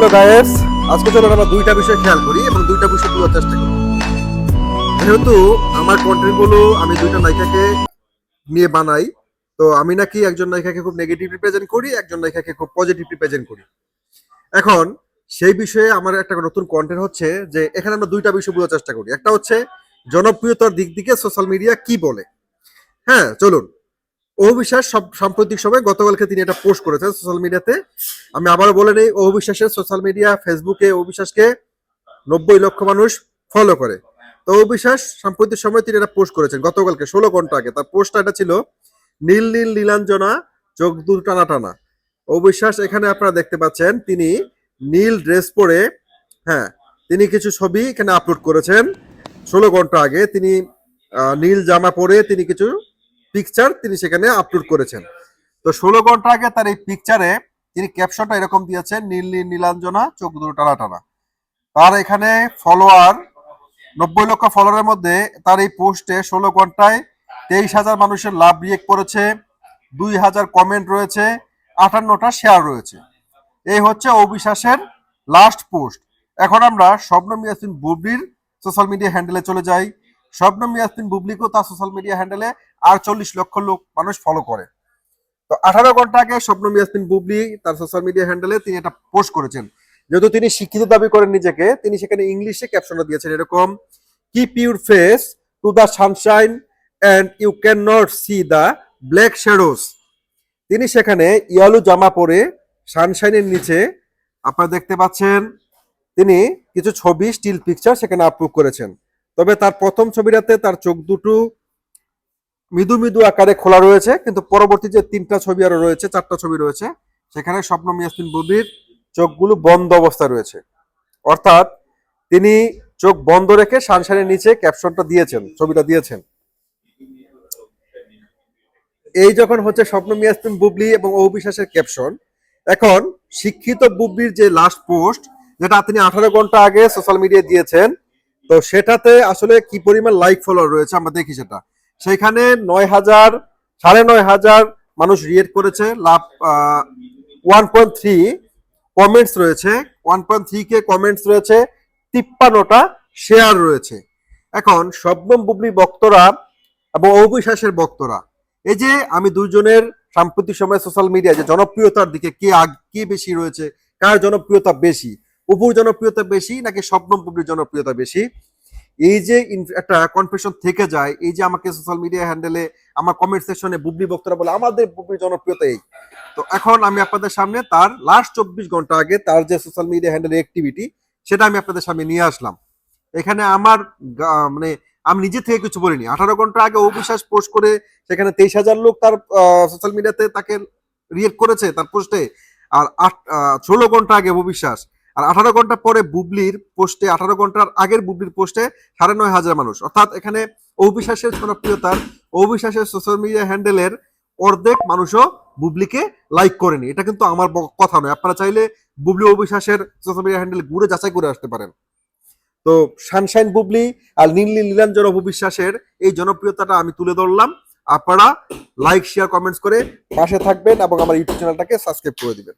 Hello guys, আজকে চলো আমরা দুইটা বিষয় খেয়াল করি এবং দুইটা বিষয় বোঝার চেষ্টা করি। যেহেতু আমার কন্টেন্ট গুলো আমি দুইটা নায়িকাকে নিয়ে বানাই, তো আমি নাকি একজন নায়িকাকে খুব নেগেটিভ রিপ্রেজেন্ট করি, একজন নায়িকাকে খুব পজিটিভ রিপ্রেজেন্ট করি। এখন সেই বিষয়ে আমার একটা নতুন কন্টেন্ট হচ্ছে যে এখানে আমরা দুইটা বিষয় বোঝার চেষ্টা করি। একটা হচ্ছে জনপ্রিয়তার দিক থেকে সোশ্যাল মিডিয়া কি বলে। হ্যাঁ, চলুন। অভিশ্বাস সাম্প্রতিক সময় গতকালকে তিনি এটা পোস্ট করেছেন সোশ্যাল মিডিয়াতে। আমি আবারও বলে নেই, অভিশ্বাসের সোশ্যাল মিডিয়া ফেসবুকে অভিশ্বাসকে 90 লক্ষ মানুষ ফলো করে। তো অভিশ্বাস সাম্প্রতিক সময় তিনি এটা পোস্ট করেছেন গতকালকে 16 ঘন্টা আগে। তার পোস্টটা এটা ছিল নীল নীল নীলাঞ্জনা চোখ দূর টানা টানা। অবিশ্বাস এখানে আপনারা দেখতে পাচ্ছেন তিনি নীল ড্রেস পরে, হ্যাঁ, তিনি কিছু ছবি এখানে আপলোড করেছেন 16 ঘন্টা আগে। তিনি নীল জামা পরে তিনি কিছু পিকচার তিনি সেখানে আপলোড করেছেন। তো 16 ঘন্টা আগে তার এই পিকচারে তিনি ক্যাপশনটা এরকম দিয়েছেন, নীল নীল নীলাঞ্জনা চোখ দুটো টানা টানা। তার এখানে ফলোয়ার 90 লক্ষ ফলোয়ারের মধ্যে তার এই পোস্টে 16 ঘন্টায় 23,000 মানুষের লাভ রিয়েক্ট করেছে, 2,000 কমেন্ট রয়েছে, 58টা শেয়ার রয়েছে। এই হচ্ছে অবিশ্বাসের লাস্ট পোস্ট। এখন আমরা শবনম ইয়াসমিন বুবলির সোশ্যাল মিডিয়া হ্যান্ডেলে চলে যাই। শবনম ইয়াসমিন বুবলিকেও তার সোশ্যাল মিডিয়া হ্যান্ডেলে আর 40 লক্ষ লোক মানুষ ফলো করে। তো 18 ঘন্টা আগে শবনম ইয়াসমিন বুবলি তার সোশ্যাল মিডিয়া হ্যান্ডেলে তিনি একটা পোস্ট করেছেন। যেহেতু তিনি শিক্ষিত দাবি করেন নিজেকে, তিনি সেখানে ইংলিশে ক্যাপশনটা দিয়েছেন এরকম, keep your face to the sunshine and you can not see the black shadows. তিনি সেখানে ইয়ালো জামা পরে সানশাইনের নিচে আপনারা দেখতে পাচ্ছেন তিনি কিছু ছবি স্টিল পিকচার সেখানে আপলোড করেছেন। তবে তার প্রথম ছবিটাতে তার চোখ দুটো মৃদু মৃদু আকারে খোলা রয়েছে, কিন্তু পরবর্তী যে 3টা ছবি আরো রয়েছে, 4টা ছবি রয়েছে, সেখানে শবনম ইয়াসমিন বুবলির চোখগুলো বন্ধ অবস্থায় রয়েছে। অর্থাৎ তিনি চোখ বন্ধ রেখে সানশাইনের নিচে ক্যাপশনটা দিয়েছেন, ছবিটা দিয়েছেন। এই যখন হচ্ছে শবনম ইয়াসমিন বুবলি এবং অবিশ্বাসের ক্যাপশন। এখন শিক্ষিত বুবলির যে লাস্ট পোস্ট, যেটা তিনি 18 ঘন্টা আগে সোশ্যাল মিডিয়ায় দিয়েছেন, তো সেটাতে আসলে কি পরিমাণ লাইক ফলোয়ার রয়েছে আমরা দেখি সেটা। সেখানে 9,000 9,500 মানুষ রিয়েক্ট করেছে, লাভ 1.3 কমেন্টস রয়েছে, 1.3 কে কমেন্টস রয়েছে, 53টা শেয়ার রয়েছে। এখন শবনম বুবলি বক্তরা এবং অবিশ্বাসের বক্তরা, এই যে আমি দুইজনের সাম্প্রতিক সময় সোশ্যাল মিডিয়া যে জনপ্রিয়তার দিকে কে বেশি রয়েছে, কার জনপ্রিয়তা বেশি, অপুর জনপ্রিয়তা বেশি নাকি শবনম বুবলির জনপ্রিয়তা বেশি, এই যে একটা কনফিউশন থেকে যায়। এই যে আমাকে সোশ্যাল মিডিয়া হ্যান্ডেলে আমার কমেন্ট সেকশনে বুবলি বক্তরা বলে আমাদের বুবলির জনপ্রিয়তা এই। তো এখন আমি আপনাদের সামনে তার লাস্ট 24 ঘন্টা আগে তার যে সোশ্যাল মিডিয়া হ্যান্ডেল অ্যাক্টিভিটি সেটা আমি আপনাদের সামনে নিয়ে আসলাম। এখানে আমার মানে আমি নিজে থেকে কিছু বলিনি। 18 ঘন্টা আগে অবিশ্বাস পোস্ট করে সেখানে 23,000 লোক তার সোশ্যাল মিডিয়াতে তাকে রিয়েক্ট করেছে তার পোস্টে। আর 16 ঘন্টা আগে অবিশ্বাস, আর 18 ঘন্টা পরে বুবলির পোস্টে, 18 ঘন্টার আগের বুবলির পোস্টে 9,500 মানুষ। অর্থাৎ এখানে অবিশ্বাসের জনপ্রিয়তার, অবিশ্বাসের সোশ্যাল মিডিয়া হ্যান্ডেলের অর্ধেক মানুষও বুবলিকে লাইক করেনি। এটা কিন্তু আমার কথা নয়, আপনারা চাইলে বুবলি অবিশ্বাসের সোশ্যাল মিডিয়া হ্যান্ডেল ঘুরে যাচাই করে আসতে পারেন। তো সানশাইন বুবলি আর নীল নীল নীলাঞ্জন অবিশ্বাসের এই জনপ্রিয়তাটা আমি তুলে ধরলাম। আপনারা লাইক শেয়ার কমেন্টস করে পাশে থাকবেন এবং আমার ইউটিউব চ্যানেলটাকে সাবস্ক্রাইব করে দিবেন।